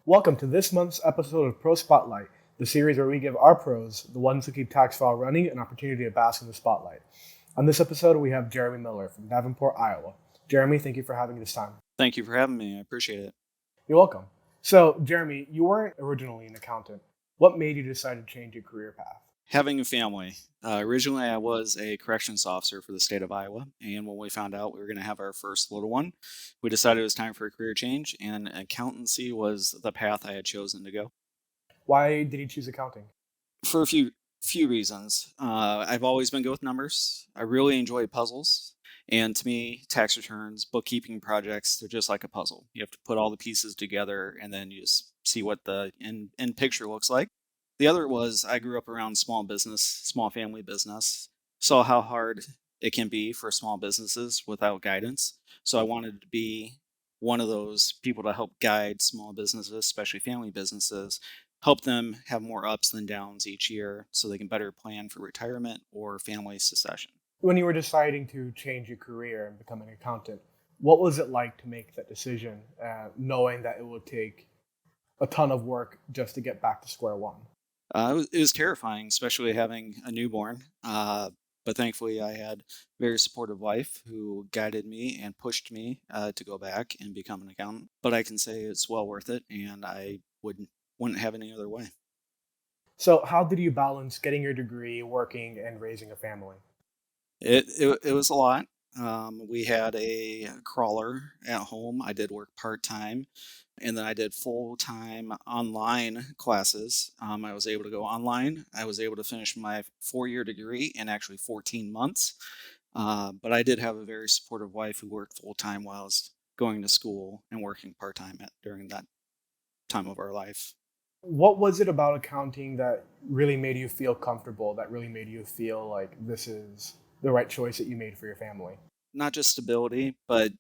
Welcome to this month's episode of Pro Spotlight, the series where we give our pros, the ones who keep Taxfyle running, an opportunity to bask in the spotlight. On this episode, we have Jeremy Miller from Davenport, Iowa. Jeremy, thank you for having this time. Thank you for having me. I appreciate it. You're welcome. So, Jeremy, you weren't originally an accountant. What made you decide to change your career path? Having a family. Originally, I was a corrections officer for the state of Iowa. And when we found out we were going to have our first little one, we decided it was time for a career change, and accountancy was the path I had chosen to go. Why did you choose accounting? For a few reasons. I've always been good with numbers. I really enjoy puzzles. And to me, tax returns, bookkeeping projects, they're just like a puzzle. You have to put all the pieces together and then you just see what the end picture looks like. The other was I grew up around small business, small family business, saw how hard it can be for small businesses without guidance. So I wanted to be one of those people to help guide small businesses, especially family businesses, help them have more ups than downs each year so they can better plan for retirement or family succession. When you were deciding to change your career and become an accountant, what was it like to make that decision, knowing that it would take a ton of work just to get back to square one? It was terrifying, especially having a newborn. But thankfully, I had a very supportive wife who guided me and pushed me to go back and become an accountant. But I can say it's well worth it, and I wouldn't have any other way. So, how did you balance getting your degree, working, and raising a family? It was a lot. We had a crawler at home. I did work part time, and then I did full time online classes. I was able to go online. I was able to finish my 4 year degree in actually 14 months. But I did have a very supportive wife who worked full time while I was going to school and working part time during that time of our life. What was it about accounting that really made you feel comfortable, that really made you feel like this is the right choice that you made for your family? Not just stability, but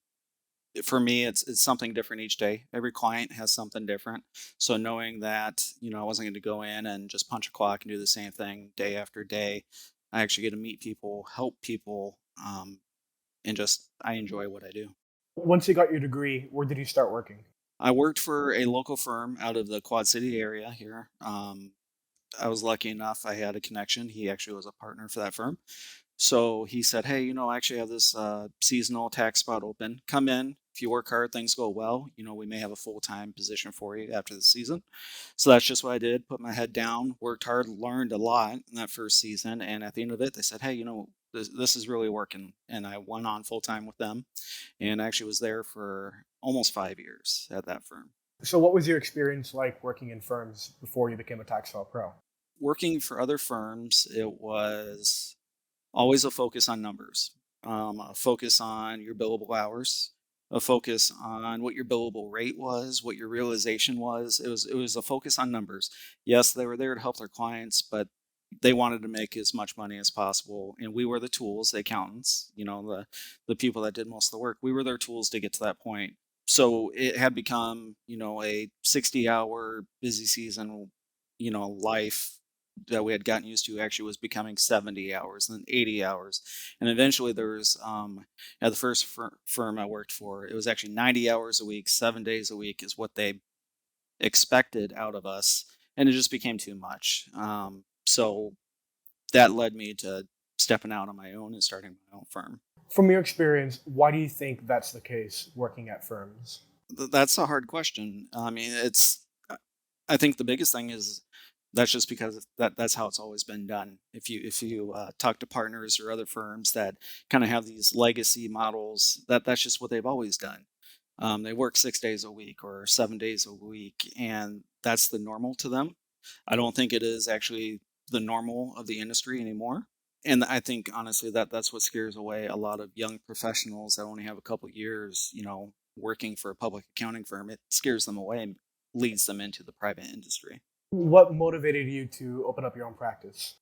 for me, it's something different each day. Every client has something different. So knowing that, I wasn't going to go in and just punch a clock and do the same thing day after day, I actually get to meet people, help people, and just I enjoy what I do. Once you got your degree, where did you start working? I worked for a local firm out of the Quad City area here. I was lucky enough; I had a connection. He actually was a partner for that firm. So he said, "Hey, I actually have this seasonal tax spot open. Come in. If you work hard, things go well. We may have a full-time position for you after the season." So that's just what I did. Put my head down, worked hard, learned a lot in that first season. And at the end of it, they said, "Hey, this is really working." And I went on full-time with them and actually was there for almost 5 years at that firm. So, what was your experience like working in firms before you became a Taxfyle Pro? Working for other firms, it was always a focus on numbers, a focus on your billable hours, a focus on what your billable rate was, what your realization was. It was a focus on numbers. Yes, they were there to help their clients, but they wanted to make as much money as possible, and we were the tools, the accountants, the people that did most of the work. We were their tools to get to that point. So it had become, a 60-hour busy season, life that we had gotten used to actually was becoming 70 hours and then 80 hours. And eventually there was, at the first firm I worked for, it was actually 90 hours a week, 7 days a week is what they expected out of us. And it just became too much. So that led me to stepping out on my own and starting my own firm. From your experience, why do you think that's the case working at firms? That's a hard question. I mean, I think the biggest thing is that's just because that's how it's always been done. If you talk to partners or other firms that kind of have these legacy models, that's just what they've always done. They work 6 days a week or 7 days a week, and that's the normal to them. I don't think it is actually the normal of the industry anymore. And I think honestly that's what scares away a lot of young professionals that only have a couple years, working for a public accounting firm. It scares them away and leads them into the private industry. What motivated you to open up your own practice?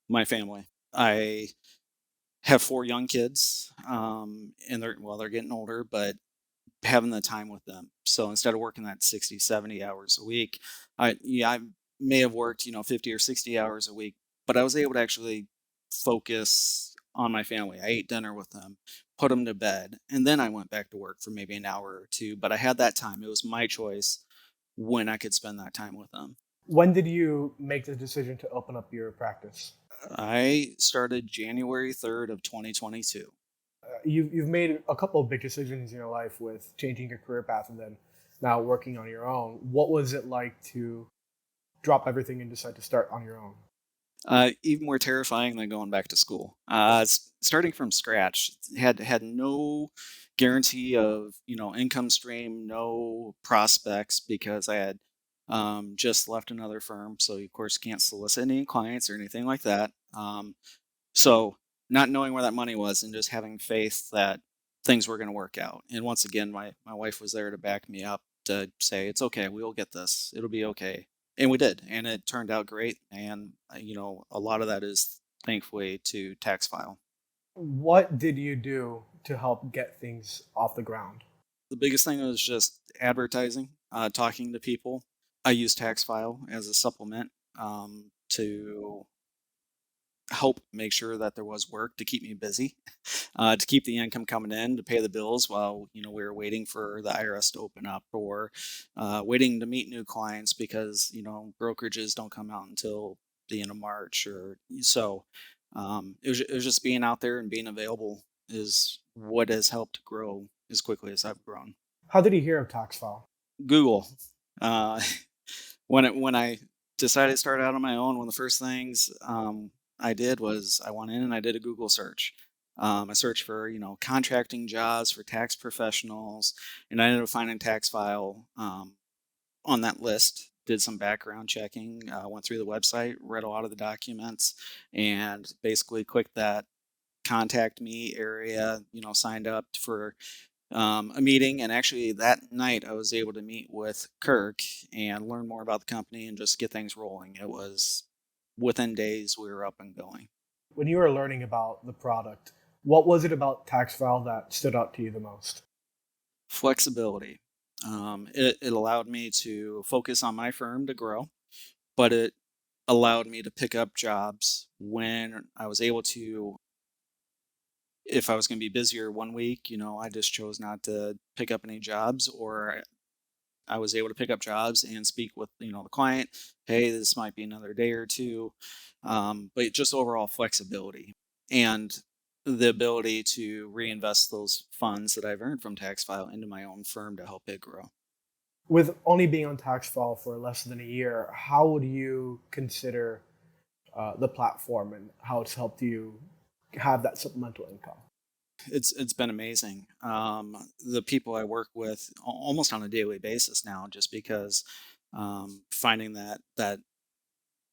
My family. I have 4 young kids, and they're getting older, but having the time with them. So instead of working that 60, 70 hours a week, I may have worked, 50 or 60 hours a week, but I was able to actually focus on my family. I ate dinner with them, put them to bed, and then I went back to work for maybe an hour or two. But I had that time. It was my choice when I could spend that time with them. When did you make the decision to open up your practice? I started January 3rd of 2022. You've made a couple of big decisions in your life with changing your career path and then now working on your own. What was it like to drop everything and decide to start on your own? Even more terrifying than going back to school. Starting from scratch, had no guarantee of income stream, no prospects because I had just left another firm, so you, of course, can't solicit any clients or anything like that. So not knowing where that money was and just having faith that things were going to work out. And once again, my wife was there to back me up to say, it's okay. We'll get this. It'll be okay. And we did. And it turned out great. And, a lot of that is thankfully to Taxfile. What did you do to help get things off the ground? The biggest thing was just advertising, talking to people. I used Taxfile as a supplement to help make sure that there was work to keep me busy, to keep the income coming in to pay the bills while we were waiting for the IRS to open up or waiting to meet new clients because brokerages don't come out until the end of March or so. It was just being out there and being available is what has helped grow as quickly as I've grown. How did you hear of Taxfile? Google. Uh, when I decided to start out on my own, one of the first things I did was I went in and I did a Google search. I searched for contracting jobs for tax professionals, and I ended up finding Taxfile on that list. Did some background checking, went through the website, read a lot of the documents, and basically clicked that contact me area. Signed up for a meeting, and actually that night I was able to meet with Kirk and learn more about the company and just get things rolling. It was within days we were up and going. When you were learning about the product, what was it about Taxfile that stood out to you the most? Flexibility. It allowed me to focus on my firm to grow, but it allowed me to pick up jobs when I was able to. If I was going to be busier one week, I just chose not to pick up any jobs, or I was able to pick up jobs and speak with the client. Hey, this might be another day or two, but just overall flexibility and the ability to reinvest those funds that I've earned from Taxfile into my own firm to help it grow. With only being on Taxfile for less than a year, how would you consider the platform and how it's helped you have that supplemental income? It's been amazing. The people I work with almost on a daily basis now, just because finding that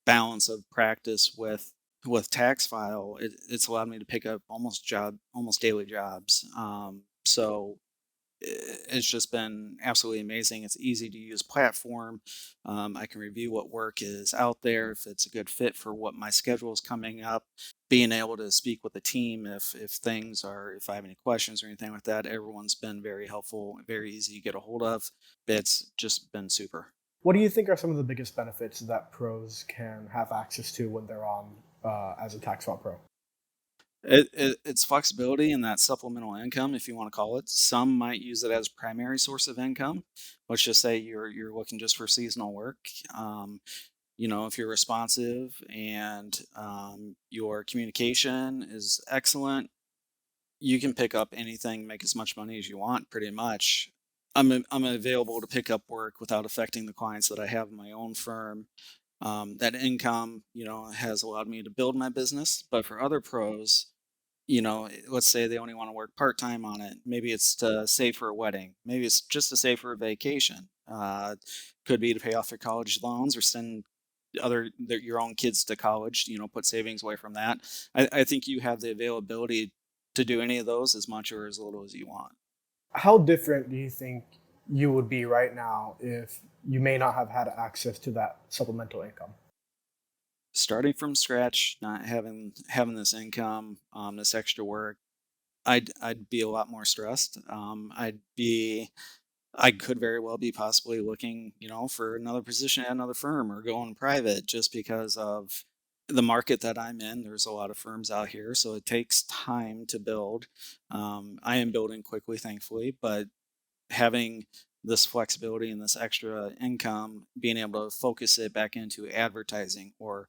balance of practice with Taxfile, it's allowed me to pick up almost daily jobs. So it's just been absolutely amazing. It's easy to use platform. I can review what work is out there, if it's a good fit for what my schedule is coming up. Being able to speak with the team if I have any questions or anything like that, everyone's been very helpful, very easy to get a hold of. It's just been super. What do you think are some of the biggest benefits that pros can have access to when they're on as a Taxfile Pro? It's flexibility and that supplemental income, if you want to call it. Some might use it as primary source of income. Let's just say you're looking just for seasonal work. If you're responsive and your communication is excellent, you can pick up anything, make as much money as you want, pretty much. I'm available to pick up work without affecting the clients that I have in my own firm. That income, has allowed me to build my business. But for other pros, let's say they only want to work part time on it. Maybe it's to save for a wedding. Maybe it's just to save for a vacation. Could be to pay off their college loans or send your own kids to college. Put savings away from that. I think you have the availability to do any of those as much or as little as you want. How different do you think you would be right now if you may not have had access to that supplemental income? Starting from scratch, not having this income, this extra work, I'd be a lot more stressed. I could very well be possibly looking, for another position at another firm or going private just because of the market that I'm in. There's a lot of firms out here, so it takes time to build. I am building quickly, thankfully, but having this flexibility and this extra income, being able to focus it back into advertising or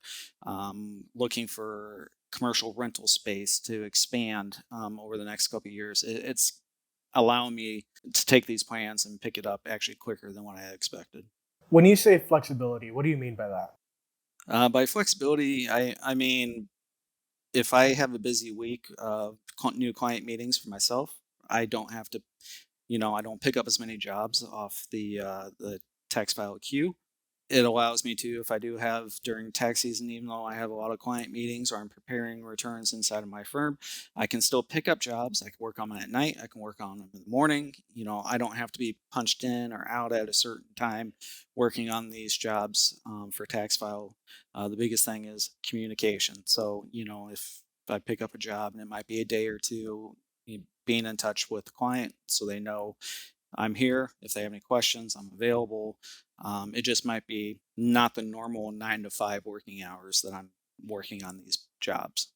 looking for commercial rental space to expand over the next couple of years. It's allowing me to take these plans and pick it up actually quicker than what I had expected. When you say flexibility, what do you mean by that? By flexibility, I mean if I have a busy week of new client meetings for myself, I don't have to, I don't pick up as many jobs off the Taxfyle queue. It allows me to, if I do have during tax season, even though I have a lot of client meetings or I'm preparing returns inside of my firm, I can still pick up jobs. I can work on them at night. I can work on them in the morning. I don't have to be punched in or out at a certain time working on these jobs for tax file. The biggest thing is communication. So, if I pick up a job and it might be a day or two, being in touch with the client so they know I'm here. If they have any questions, I'm available. It just might be not the normal 9 to 5 working hours that I'm working on these jobs.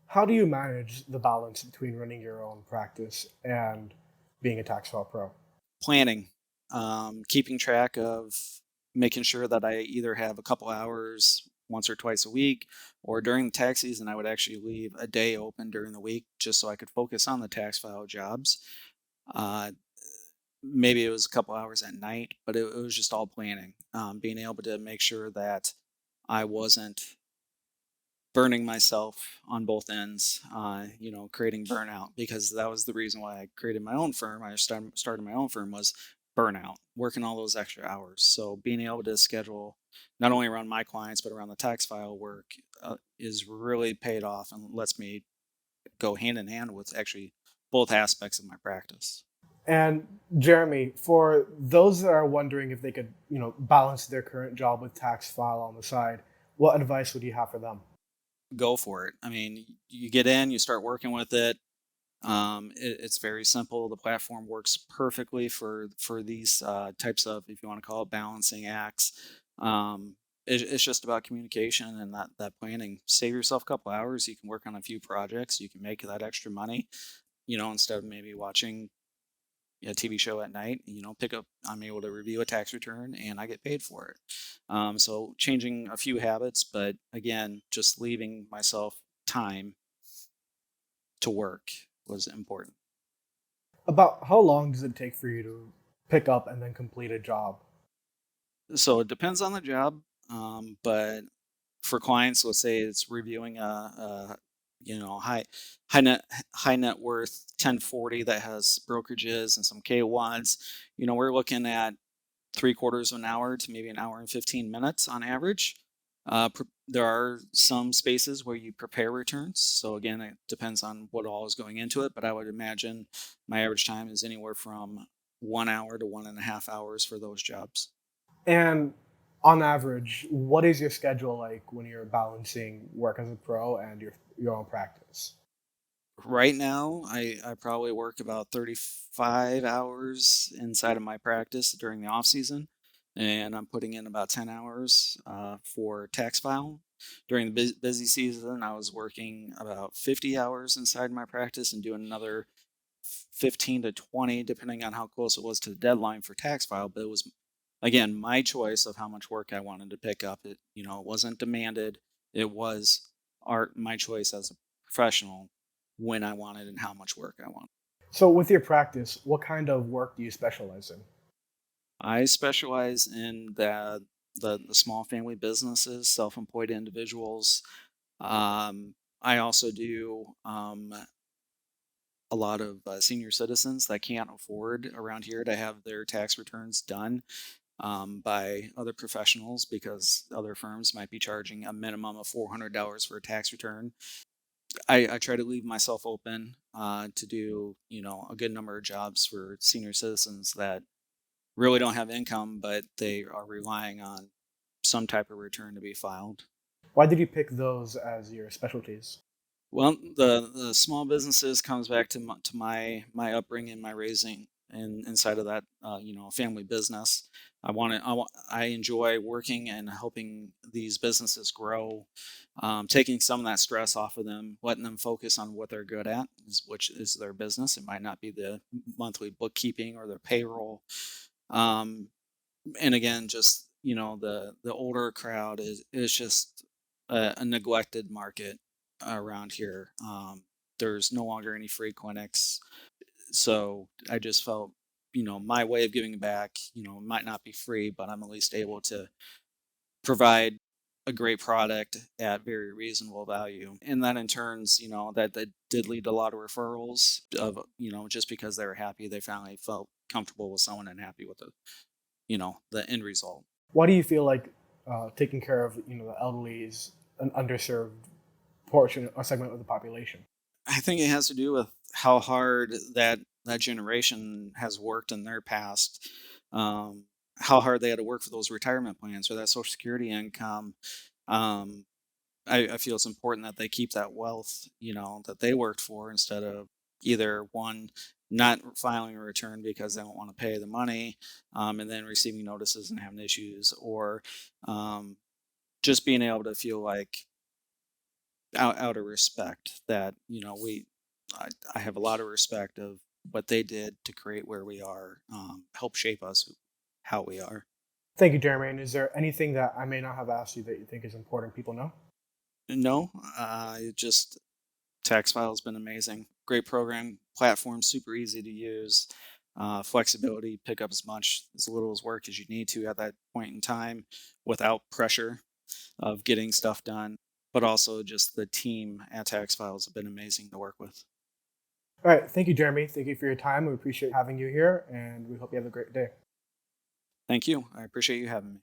How do you manage the balance between running your own practice and being a Taxfile Pro? Planning, keeping track of making sure that I either have a couple hours once or twice a week, or during the tax season, I would actually leave a day open during the week just so I could focus on the tax file jobs. Uh, Maybe it was a couple hours at night, but it was just all planning, being able to make sure that I wasn't burning myself on both ends, creating burnout, because that was the reason why I created my own firm. I started my own firm was burnout, working all those extra hours. So being able to schedule not only around my clients, but around the tax file work is really paid off and lets me go hand in hand with actually both aspects of my practice. And Jeremy, for those that are wondering if they could, balance their current job with tax file on the side, what advice would you have for them? Go for it. I mean, you get in, you start working with it. It's very simple. The platform works perfectly for these types of, if you want to call it, balancing acts. It's just about communication and that planning. Save yourself a couple hours. You can work on a few projects. You can make that extra money. Instead of maybe watching a TV show at night. Pick up. I'm able to review a tax return and I get paid for it. So changing a few habits, but again, just leaving myself time to work was important. About how long does it take for you to pick up and then complete a job? So it depends on the job, but for clients, let's say it's reviewing a high high net worth 1040 that has brokerages and some K1s. We're looking at 3/4 of an hour to maybe an hour and 15 minutes on average. There are some spaces where you prepare returns. So again, it depends on what all is going into it, but I would imagine my average time is anywhere from 1 hour to 1.5 hours for those jobs. And on average, what is your schedule like when you're balancing work as a pro and your own practice? Right now, I probably work about 35 hours inside of my practice during the off season, and I'm putting in about 10 hours for tax file. During the busy season, I was working about 50 hours inside my practice and doing another 15 to 20, depending on how close it was to the deadline for tax file. But it was, again, my choice of how much work I wanted to pick up. It wasn't demanded. It was my choice as a professional when I wanted and how much work I wanted. So, with your practice, what kind of work do you specialize in? I specialize in the small family businesses, self-employed individuals. I also do a lot of senior citizens that can't afford around here to have their tax returns done by other professionals because other firms might be charging a minimum of $400 for a tax return. I try to leave myself open to do a good number of jobs for senior citizens that really don't have income, but they are relying on some type of return to be filed. Why did you pick those as your specialties? Well, the small businesses comes back to my upbringing, my raising, and inside of that, family business. I enjoy working and helping these businesses grow, taking some of that stress off of them, letting them focus on what they're good at, which is their business. It might not be the monthly bookkeeping or their payroll, Um, and again, just the older crowd is just a neglected market around here. There's no longer any free clinics, so I just felt my way of giving back might not be free, but I'm at least able to provide a great product at very reasonable value. And that in turns, that did lead to a lot of referrals of, just because they were happy, they finally felt comfortable with someone and happy with the end result. Why do you feel like taking care of the elderly is an underserved portion or segment of the population? I think it has to do with how hard that generation has worked in their past. Um, how hard they had to work for those retirement plans or that social security income. Um, I feel it's important that they keep that wealth, that they worked for instead of either one, not filing a return because they don't want to pay the money, and then receiving notices and having issues, or um, just being able to feel like out of respect that, I have a lot of respect of what they did to create where we are, help shape us how we are. Thank you, Jeremy. And is there anything that I may not have asked you that you think is important people know? No, just Taxfile has been amazing. Great program, platform, super easy to use. Flexibility, pick up as little as work as you need to at that point in time without pressure of getting stuff done. But also just the team at Taxfiles have been amazing to work with. All right. Thank you, Jeremy. Thank you for your time. We appreciate having you here, and we hope you have a great day. Thank you. I appreciate you having me.